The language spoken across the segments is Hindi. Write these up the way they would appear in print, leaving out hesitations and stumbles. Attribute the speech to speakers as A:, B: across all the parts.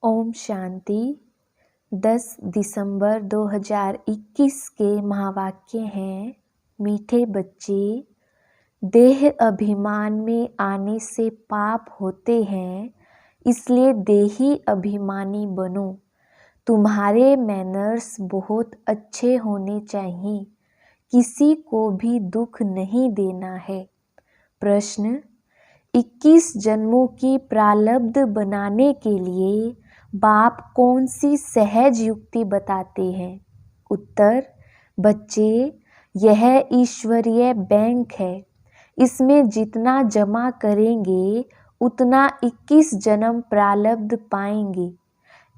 A: ओम शांति। 10 दिसंबर 2021 के महावाक्य हैं। मीठे बच्चे, देह अभिमान में आने से पाप होते हैं, इसलिए देही अभिमानी बनो। तुम्हारे मैनर्स बहुत अच्छे होने चाहिए, किसी को भी दुख नहीं देना है। प्रश्न: 21 जन्मों की प्रारब्ध बनाने के लिए बाप कौन सी सहज युक्ति बताते हैं? उत्तर: बच्चे, यह ईश्वरीय बैंक है। इसमें जितना जमा करेंगे उतना 21 जन्म प्रारब्ध पाएंगे।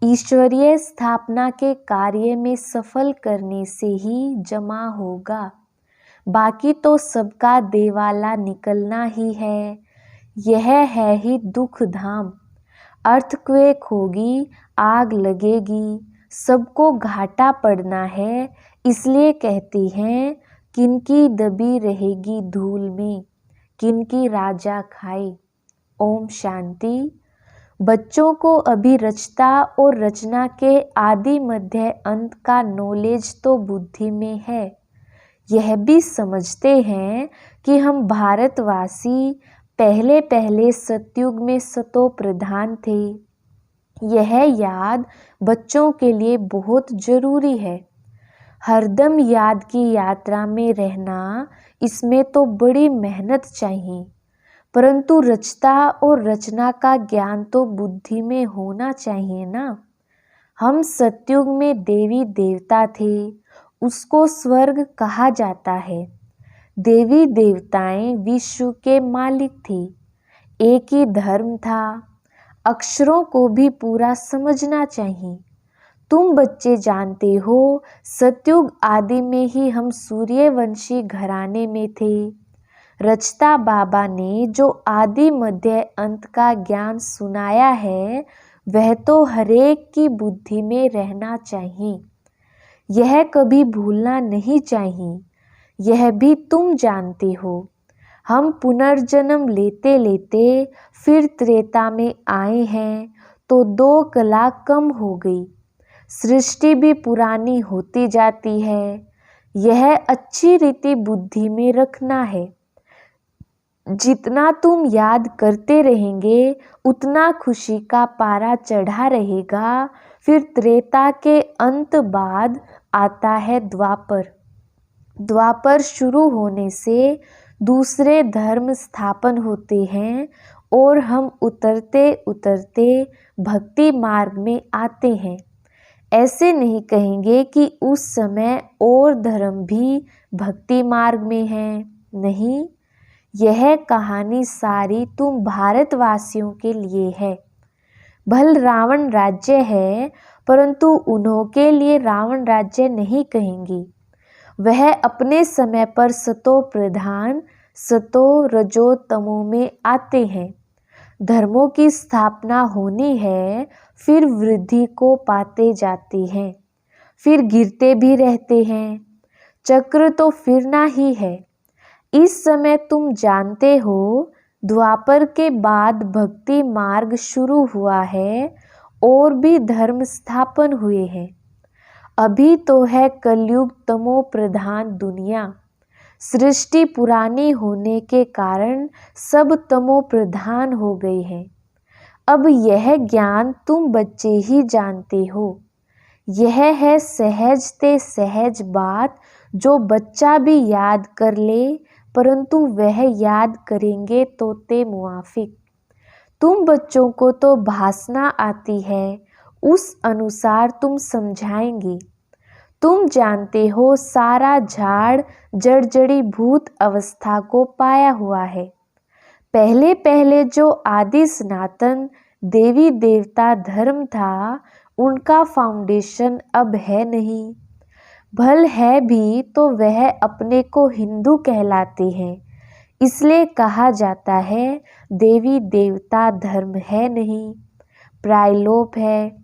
A: ईश्वरीय स्थापना के कार्य में सफल करने से ही जमा होगा, बाकी तो सबका देवाला निकलना ही है। यह है ही दुख धाम। अर्थक्वेक होगी, आग लगेगी, सबको घाटा पड़ना है। इसलिए कहते हैं, किनकी दबी रहेगी धूल में, किनकी राजा खाए। ओम शांति। बच्चों को अभी रचता और रचना के आदि मध्य अंत का नॉलेज तो बुद्धि में है। यह भी समझते हैं कि हम भारतवासी पहले पहले सतयुग में सतो प्रधान थे। यह याद बच्चों के लिए बहुत जरूरी है। हरदम याद की यात्रा में रहना, इसमें तो बड़ी मेहनत चाहिए, परंतु रचता और रचना का ज्ञान तो बुद्धि में होना चाहिए ना। हम सतयुग में देवी देवता थे, उसको स्वर्ग कहा जाता है। देवी देवताएं विश्व के मालिक थे, एक ही धर्म था। अक्षरों को भी पूरा समझना चाहिए। तुम बच्चे जानते हो, सतयुग आदि में ही हम सूर्यवंशी घराने में थे। रचता बाबा ने जो आदि मध्य अंत का ज्ञान सुनाया है, वह तो हरेक की बुद्धि में रहना चाहिए। यह कभी भूलना नहीं चाहिए। यह भी तुम जानते हो। हम पुनर्जन्म लेते लेते फिर त्रेता में आए हैं, तो 2 कला कम हो गई। सृष्टि भी पुरानी होती जाती है। यह अच्छी रीति बुद्धि में रखना है। जितना तुम याद करते रहेंगे, उतना खुशी का पारा चढ़ा रहेगा। फिर त्रेता के अंत बाद आता है द्वापर। द्वापर शुरू होने से दूसरे धर्म स्थापन होते हैं और हम उतरते उतरते भक्ति मार्ग में आते हैं। ऐसे नहीं कहेंगे कि उस समय और धर्म भी भक्ति मार्ग में हैं। नहीं, यह कहानी सारी तुम भारतवासियों के लिए है। भल रावण राज्य है, परंतु उन्हों के लिए रावण राज्य नहीं कहेंगे। वह अपने समय पर सतो प्रधान, सतो रजो तमो में आते हैं। धर्मों की स्थापना होनी है, फिर वृद्धि को पाते जाते हैं, फिर गिरते भी रहते हैं। चक्र तो फिरना ही है। इस समय तुम जानते हो, द्वापर के बाद भक्ति मार्ग शुरू हुआ है और भी धर्म स्थापन हुए हैं। अभी तो है कलयुग तमो प्रधान दुनिया। सृष्टि पुरानी होने के कारण सब तमो प्रधान हो गए हैं। अब यह ज्ञान तुम बच्चे ही जानते हो। यह है सहज ते सहज बात, जो बच्चा भी याद कर ले, परंतु वह याद करेंगे तो ते मुआफिक। तुम बच्चों को तो भाषणा आती है, उस अनुसार तुम समझाएंगे। तुम जानते हो, सारा झाड़ जड़जड़ी भूत अवस्था को पाया हुआ है। पहले पहले जो आदि सनातन देवी देवता धर्म था, उनका फाउंडेशन अब है नहीं। भल है भी तो वह अपने को हिंदू कहलाते हैं, इसलिए कहा जाता है देवी देवता धर्म है नहीं, प्रायलोप है।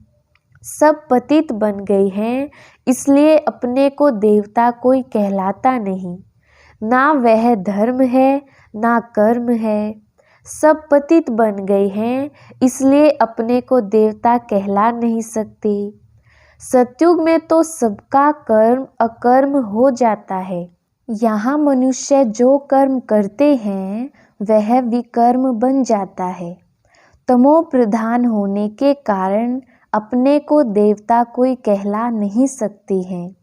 A: सब पतित बन गए हैं, इसलिए अपने को देवता कोई कहलाता नहीं। ना वह धर्म है, ना कर्म है। सब पतित बन गए हैं, इसलिए अपने को देवता कहला नहीं सकते। सतयुग में तो सबका कर्म अकर्म हो जाता है। यहाँ मनुष्य जो कर्म करते हैं वह विकर्म बन जाता है। तमो प्रधान होने के कारण अपने को देवता कोई कहला नहीं सकते हैं।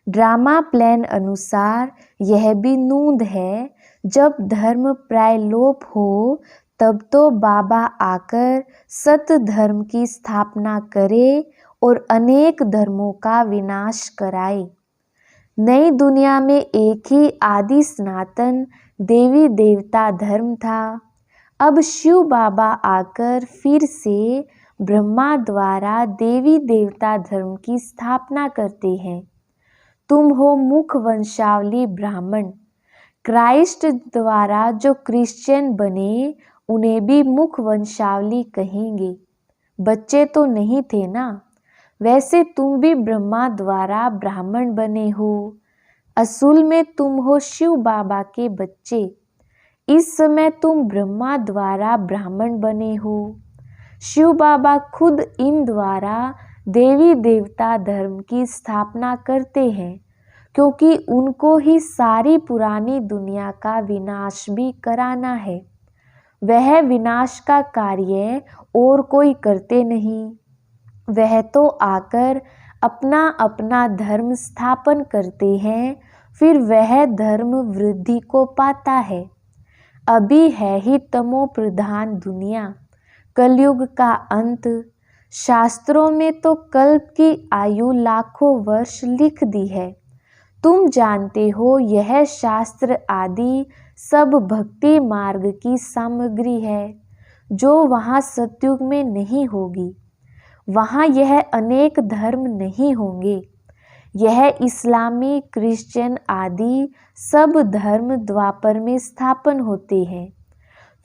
A: ड्रामा प्लान अनुसार यह भी नूंद है, जब धर्म प्राय लोप हो तब तो बाबा आकर सत धर्म की स्थापना करे और अनेक धर्मों का विनाश कराए। नई दुनिया में एक ही आदि सनातन देवी देवता धर्म था। अब शिव बाबा आकर फिर से ब्रह्मा द्वारा देवी देवता धर्म की स्थापना करते हैं। तुम हो मुख वंशावली ब्राह्मण। क्राइस्ट द्वारा जो क्रिश्चियन बने उन्हें भी मुख वंशावली कहेंगे। बच्चे तो नहीं थे ना। वैसे तुम भी ब्रह्मा द्वारा ब्राह्मण बने हो। असूल में तुम हो शिव बाबा के बच्चे। इस समय तुम ब्रह्मा द्वारा ब्राह्मण बने हो। शिव बाबा खुद इन द्वारा देवी देवता धर्म की स्थापना करते हैं, क्योंकि उनको ही सारी पुरानी दुनिया का विनाश भी कराना है। वह विनाश का कार्य और कोई करते नहीं। वह तो आकर अपना अपना धर्म स्थापन करते हैं, फिर वह धर्म वृद्धि को पाता है। अभी है ही तमो प्रधान दुनिया, कलयुग का अंत। शास्त्रों में तो कल्प की आयु लाखों वर्ष लिख दी है। तुम जानते हो यह शास्त्र आदि सब भक्ति मार्ग की सामग्री है, जो वहाँ सतयुग में नहीं होगी। वहाँ यह अनेक धर्म नहीं होंगे। यह इस्लामी क्रिश्चियन आदि सब धर्म द्वापर में स्थापन होते हैं।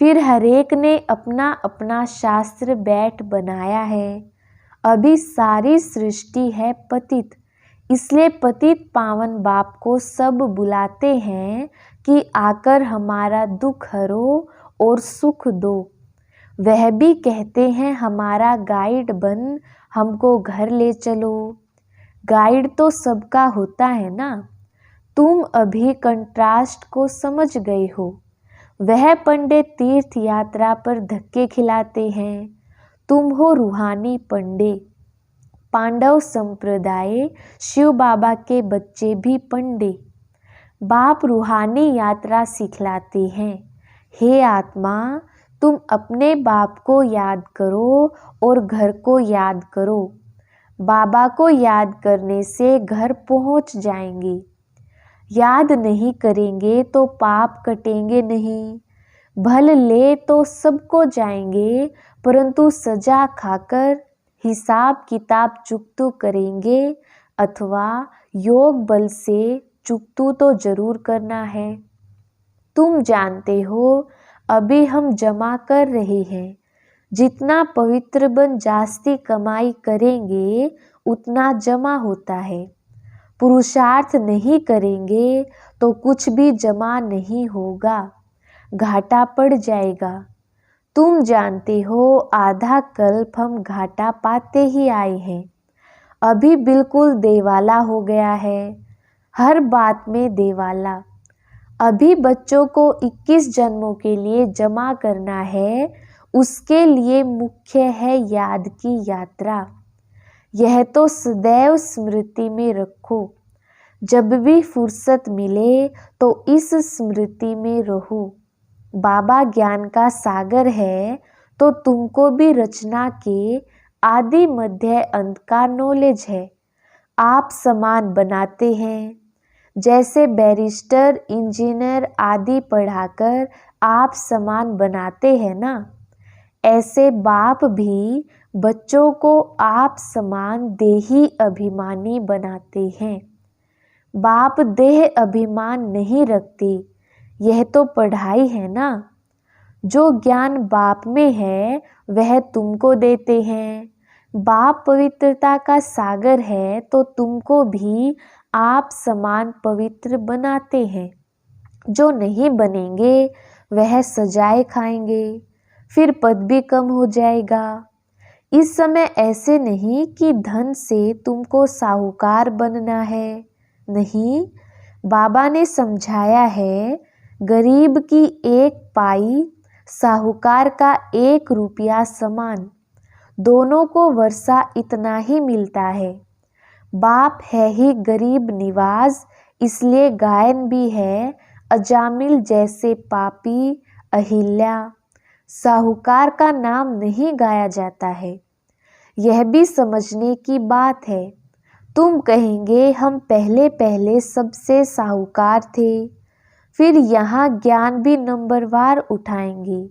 A: फिर हरेक ने अपना अपना शास्त्र बैठ बनाया है। अभी सारी सृष्टि है पतित, इसलिए पतित पावन बाप को सब बुलाते हैं कि आकर हमारा दुख हरो और सुख दो। वह भी कहते हैं हमारा गाइड बन हमको घर ले चलो। गाइड तो सबका होता है ना। तुम अभी कंट्रास्ट को समझ गए हो। वह पंडित तीर्थ यात्रा पर धक्के खिलाते हैं। तुम हो रूहानी पंडित। पांडव संप्रदाय शिव बाबा के बच्चे भी पंडित। बाप रूहानी यात्रा सिखलाते हैं। हे आत्मा, तुम अपने बाप को याद करो और घर को याद करो। बाबा को याद करने से घर पहुंच जाएंगे। याद नहीं करेंगे तो पाप कटेंगे नहीं। भल ले तो सबको जाएंगे, परंतु सजा खाकर हिसाब किताब चुकतू करेंगे, अथवा योग बल से चुकतू तो जरूर करना है। तुम जानते हो अभी हम जमा कर रहे हैं। जितना पवित्र बन जास्ती कमाई करेंगे उतना जमा होता है। पुरुषार्थ नहीं करेंगे तो कुछ भी जमा नहीं होगा, घाटा पड़ जाएगा। तुम जानते हो आधा कल्प हम घाटा पाते ही आए हैं। अभी बिल्कुल देवाला हो गया है, हर बात में देवाला। अभी बच्चों को 21 जन्मों के लिए जमा करना है, उसके लिए मुख्य है याद की यात्रा। यह तो सदैव स्मृति में रखो। जब भी फुर्सत मिले तो इस स्मृति में रहो। बाबा ज्ञान का सागर है, तो तुमको भी रचना के आदि मध्य अंत का नॉलेज है। आप समान बनाते हैं। जैसे बैरिस्टर इंजीनियर आदि पढ़ाकर आप समान बनाते हैं ना, ऐसे बाप भी बच्चों को आप समान देही अभिमानी बनाते हैं। बाप देह अभिमान नहीं रखते, यह तो पढ़ाई है ना। जो ज्ञान बाप में है वह तुमको देते हैं। बाप पवित्रता का सागर है, तो तुमको भी आप समान पवित्र बनाते हैं। जो नहीं बनेंगे वह सजाए खाएंगे, फिर पद भी कम हो जाएगा। इस समय ऐसे नहीं कि धन से तुमको साहूकार बनना है, नहीं। बाबा ने समझाया है, गरीब की एक पाई साहूकार का 1 रुपया समान, दोनों को वर्षा इतना ही मिलता है। बाप है ही गरीब निवाज, इसलिए गायन भी है, अजामिल जैसे पापी अहिल्या, साहूकार का नाम नहीं गाया जाता है। यह भी समझने की बात है। तुम कहेंगे हम पहले पहले सबसे साहूकार थे, फिर यहाँ ज्ञान भी नंबरवार उठाएंगे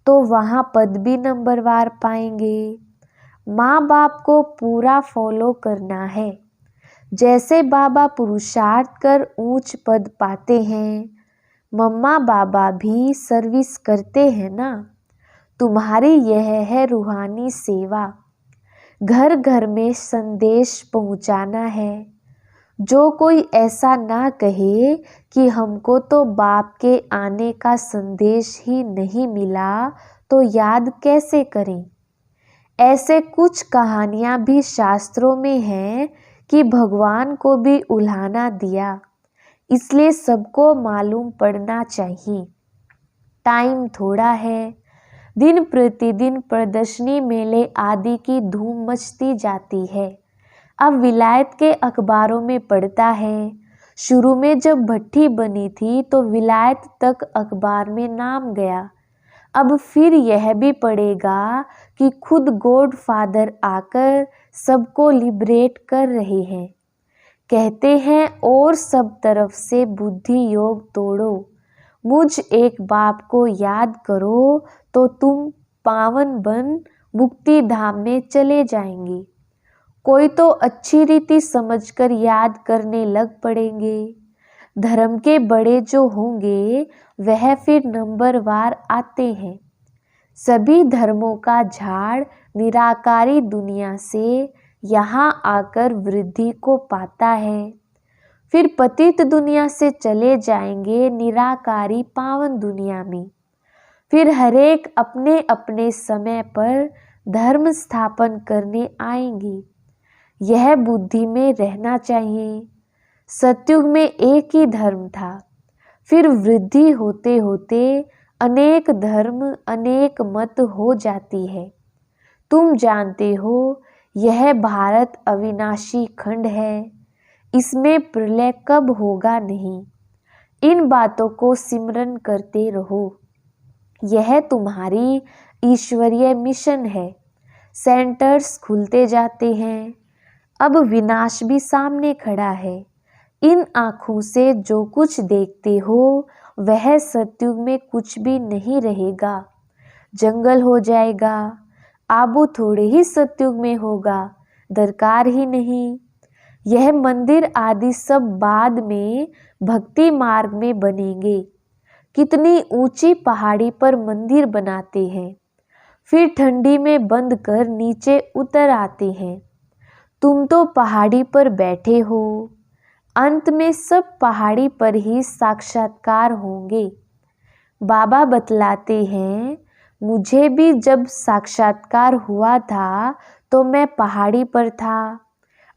A: तो वहाँ पद भी नंबरवार पाएंगे। माँ बाप को पूरा फॉलो करना है। जैसे बाबा पुरुषार्थ कर ऊंच पद पाते हैं, मम्मा बाबा भी सर्विस करते हैं ना। तुम्हारी यह है रूहानी सेवा, घर घर में संदेश पहुंचाना है। जो कोई ऐसा ना कहे कि हमको तो बाप के आने का संदेश ही नहीं मिला, तो याद कैसे करें। ऐसे कुछ कहानियां भी शास्त्रों में हैं कि भगवान को भी उल्हाना दिया, इसलिए सबको मालूम पड़ना चाहिए। टाइम थोड़ा है, दिन प्रतिदिन प्रदर्शनी मेले आदि की धूम मचती जाती है। अब विलायत के अखबारों में पढ़ता है, शुरू में जब भट्टी बनी थी तो विलायत तक अखबार में नाम गया। अब फिर यह भी पड़ेगा कि खुद गॉड फादर आकर सबको लिबरेट कर रहे हैं। कहते हैं और सब तरफ से बुद्धि योग तोड़ो, मुझ एक बाप को याद करो तो तुम पावन बन मुक्ति धाम में चले जाएंगे। कोई तो अच्छी रीति समझकर याद करने लग पड़ेंगे। धर्म के बड़े जो होंगे वह फिर नंबरवार आते हैं। सभी धर्मों का झाड़ निराकारी दुनिया से यहाँ आकर वृद्धि को पाता है, फिर पतित दुनिया से चले जाएंगे निराकारी पावन दुनिया में। फिर हरेक अपने अपने समय पर धर्म स्थापन करने आएंगे। यह बुद्धि में रहना चाहिए। सतयुग में एक ही धर्म था, फिर वृद्धि होते होते अनेक धर्म अनेक मत हो जाती है। तुम जानते हो यह भारत अविनाशी खंड है, इसमें प्रलय कब होगा नहीं। इन बातों को सिमरन करते रहो। यह तुम्हारी ईश्वरीय मिशन है। सेंटर्स खुलते जाते हैं। अब विनाश भी सामने खड़ा है। इन आँखों से जो कुछ देखते हो वह सतयुग में कुछ भी नहीं रहेगा, जंगल हो जाएगा। आबू थोड़े ही सतयुग में होगा, दरकार ही नहीं। यह मंदिर आदि सब बाद में भक्ति मार्ग में बनेंगे। कितनी ऊंची पहाड़ी पर मंदिर बनाते हैं, फिर ठंडी में बंद कर नीचे उतर आते हैं। तुम तो पहाड़ी पर बैठे हो, अंत में सब पहाड़ी पर ही साक्षात्कार होंगे। बाबा बतलाते हैं, मुझे भी जब साक्षात्कार हुआ था तो मैं पहाड़ी पर था,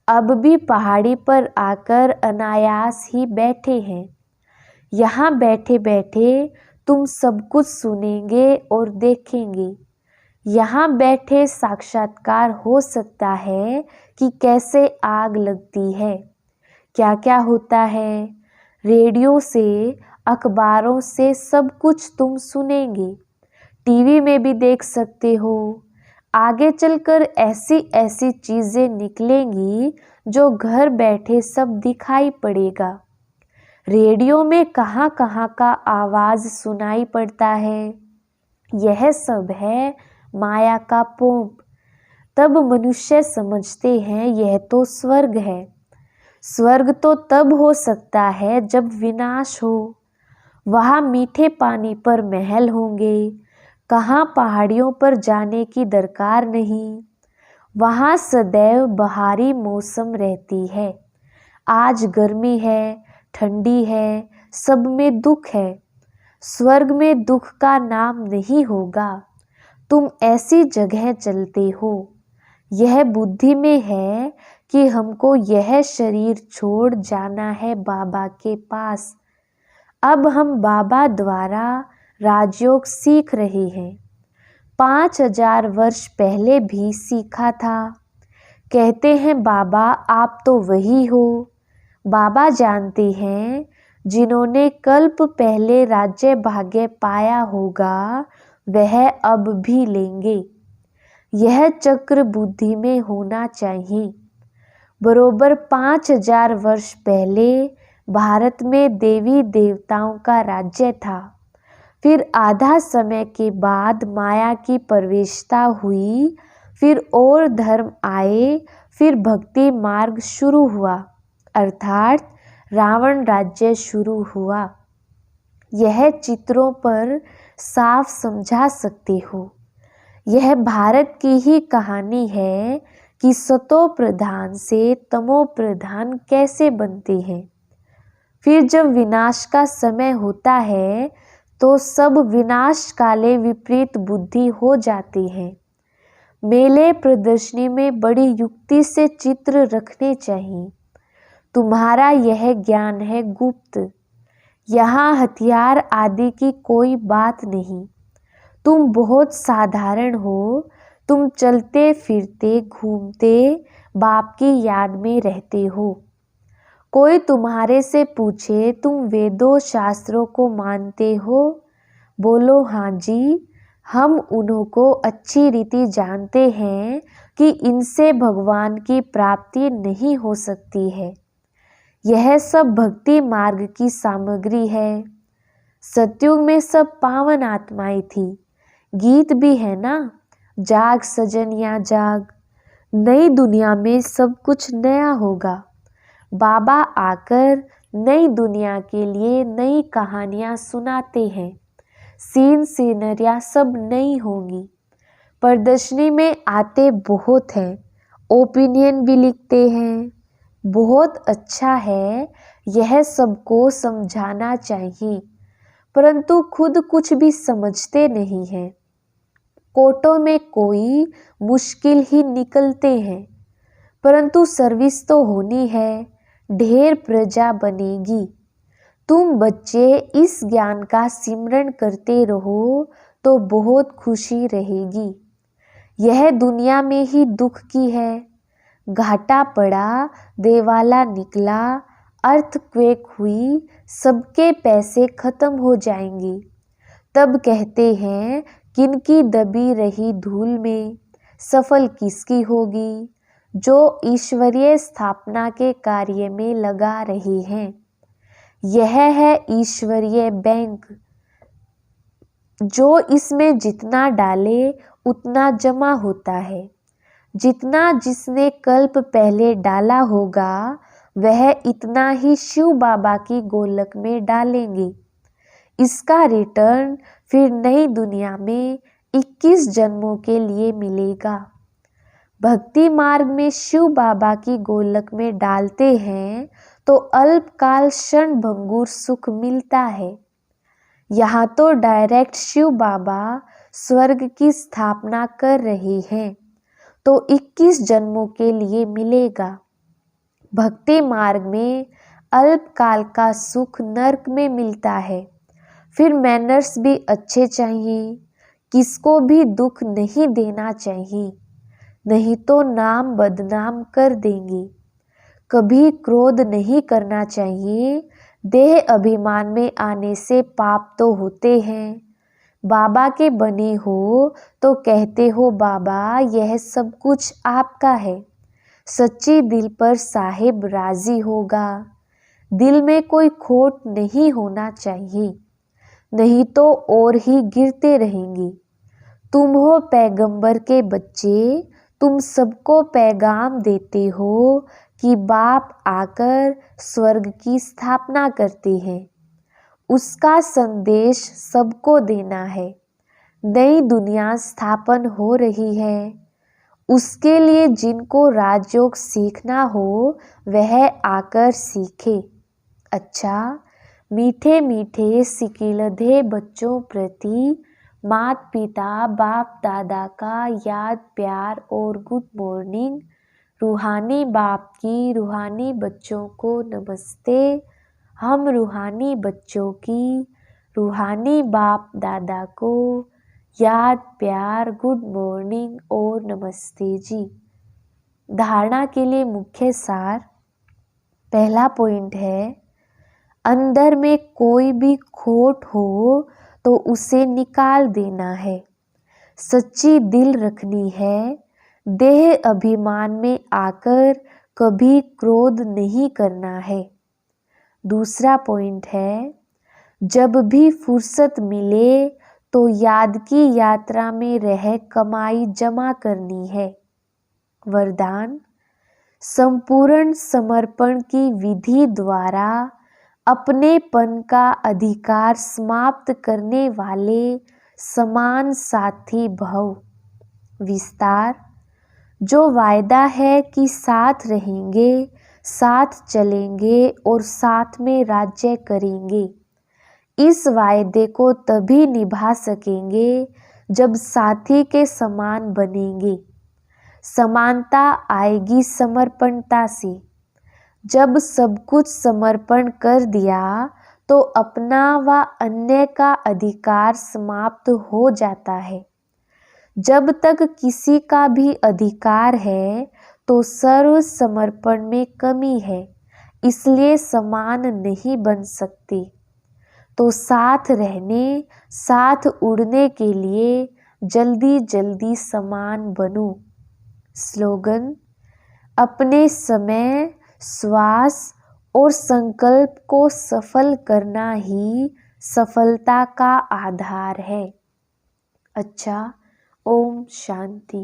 A: अब भी पहाड़ी पर आकर अनायास ही बैठे हैं। यहाँ बैठे बैठे तुम सब कुछ सुनेंगे और देखेंगे। यहाँ बैठे साक्षात्कार हो सकता है कि कैसे आग लगती है, क्या क्या होता है। रेडियो से अखबारों से सब कुछ तुम सुनेंगे, टीवी में भी देख सकते हो। आगे चलकर ऐसी ऐसी चीज़ें निकलेंगी जो घर बैठे सब दिखाई पड़ेगा। रेडियो में कहाँ कहाँ का आवाज़ सुनाई पड़ता है। यह सब है माया का पोंप। तब मनुष्य समझते हैं यह तो स्वर्ग है। स्वर्ग तो तब हो सकता है जब विनाश हो। वहाँ मीठे पानी पर महल होंगे, कहाँ पहाड़ियों पर जाने की दरकार नहीं। वहाँ सदैव बहारी मौसम रहती है। आज गर्मी है, ठंडी है, सब में दुख है। स्वर्ग में दुख का नाम नहीं होगा। तुम ऐसी जगह चलते हो। यह बुद्धि में है कि हमको यह शरीर छोड़ जाना है बाबा के पास। अब हम बाबा द्वारा राजयोग सीख रहे हैं। 5000 वर्ष पहले भी सीखा था। कहते हैं बाबा आप तो वही हो। बाबा जानते हैं जिन्होंने कल्प पहले राज्य भाग्य पाया होगा वह अब भी लेंगे। यह चक्र बुद्धि में होना चाहिए। बरोबर 5000 वर्ष पहले भारत में देवी देवताओं का राज्य था। फिर आधा समय के बाद माया की प्रवेशता हुई, फिर और धर्म आए, फिर भक्ति मार्ग शुरू हुआ, अर्थात रावण राज्य शुरू हुआ। यह चित्रों पर साफ समझा सकते हो। यह भारत की ही कहानी है कि सतो प्रधान से तमो प्रधान कैसे बनते हैं। फिर जब विनाश का समय होता है तो सब विनाश काले विपरीत बुद्धि हो जाती है। मेले प्रदर्शनी में बड़ी युक्ति से चित्र रखने चाहिए। तुम्हारा यह ज्ञान है गुप्त। यहाँ हथियार आदि की कोई बात नहीं। तुम बहुत साधारण हो। तुम चलते फिरते घूमते बाप की याद में रहते हो। कोई तुम्हारे से पूछे तुम वेदों शास्त्रों को मानते हो? बोलो हाँ जी। हम उन्हों को अच्छी रीति जानते हैं कि इनसे भगवान की प्राप्ति नहीं हो सकती है। यह सब भक्ति मार्ग की सामग्री है। सतयुग में सब पावन आत्माएं थी। गीत भी है ना, जाग सजनिया जाग। नई दुनिया में सब कुछ नया होगा। बाबा आकर नई दुनिया के लिए नई कहानियां सुनाते हैं। सीन सीनरियां सब नई होंगी। प्रदर्शनी में आते बहुत हैं, ओपिनियन भी लिखते हैं। बहुत अच्छा है, यह सबको समझाना चाहिए, परंतु खुद कुछ भी समझते नहीं हैं। कोटों में कोई मुश्किल ही निकलते हैं, परंतु सर्विस तो होनी है, ढेर प्रजा बनेगी। तुम बच्चे इस ज्ञान का सिमरन करते रहो तो बहुत खुशी रहेगी। यह दुनिया में ही दुख की है। घाटा पड़ा, देवाला निकला, अर्थक्वेक हुई, सबके पैसे खत्म हो जाएंगे। तब कहते हैं किनकी दबी रही धूल में, सफल किसकी होगी? जो ईश्वरीय स्थापना के कार्य में लगा रहे हैं। यह है ईश्वरीय बैंक। जो इसमें जितना डाले उतना जमा होता है। जितना जिसने कल्प पहले डाला होगा वह इतना ही शिव बाबा की गोलक में डालेंगे। इसका रिटर्न फिर नई दुनिया में 21 जन्मों के लिए मिलेगा। भक्ति मार्ग में शिव बाबा की गोलक में डालते हैं तो अल्पकाल क्षण भंगुर सुख मिलता है। यहाँ तो डायरेक्ट शिव बाबा स्वर्ग की स्थापना कर रहे हैं तो 21 जन्मों के लिए मिलेगा। भक्ति मार्ग में अल्पकाल का सुख नरक में मिलता है। फिर मैनर्स भी अच्छे चाहिए। किसको भी दुख नहीं देना चाहिए, नहीं तो नाम बदनाम कर देंगे। कभी क्रोध नहीं करना चाहिए। देह अभिमान में आने से पाप तो होते हैं। बाबा के बने हो तो कहते हो बाबा यह सब कुछ आपका है। सच्ची दिल पर साहिब राजी होगा। दिल में कोई खोट नहीं होना चाहिए, नहीं तो और ही गिरते रहेंगे। तुम हो पैगंबर के बच्चे। तुम सबको पैगाम देते हो कि बाप आकर स्वर्ग की स्थापना करते हैं। उसका संदेश सबको देना है। नई दुनिया स्थापन हो रही है। उसके लिए जिनको राजयोग सीखना हो वह आकर सीखे। अच्छा, मीठे मीठे सिकिलधे बच्चों प्रति माता पिता बाप दादा का याद प्यार और गुड मॉर्निंग। रूहानी बाप की रूहानी बच्चों को नमस्ते। हम रूहानी बच्चों की रूहानी बाप दादा को याद प्यार गुड मॉर्निंग और नमस्ते जी। धारणा के लिए मुख्य सार। पहला पॉइंट है, अंदर में कोई भी खोट हो तो उसे निकाल देना है। सच्ची दिल रखनी है। देह अभिमान में आकर कभी क्रोध नहीं करना है। दूसरा पॉइंट है, जब भी फुर्सत मिले तो याद की यात्रा में रह कमाई जमा करनी है। वरदान, संपूर्ण समर्पण की विधि द्वारा अपनेपन का अधिकार समाप्त करने वाले समान साथी भव। विस्तार, जो वायदा है कि साथ रहेंगे, साथ चलेंगे और साथ में राज्य करेंगे, इस वायदे को तभी निभा सकेंगे जब साथी के समान बनेंगे। समानता आएगी समर्पणता से। जब सब कुछ समर्पण कर दिया तो अपना व अन्य का अधिकार समाप्त हो जाता है। जब तक किसी का भी अधिकार है तो सर्व समर्पण में कमी है, इसलिए समान नहीं बन सकते। तो साथ रहने, साथ उड़ने के लिए जल्दी जल्दी समान बनो। स्लोगन, अपने समय, श्वास और संकल्प को सफल करना ही सफलता का आधार है। अच्छा, ओम शांति।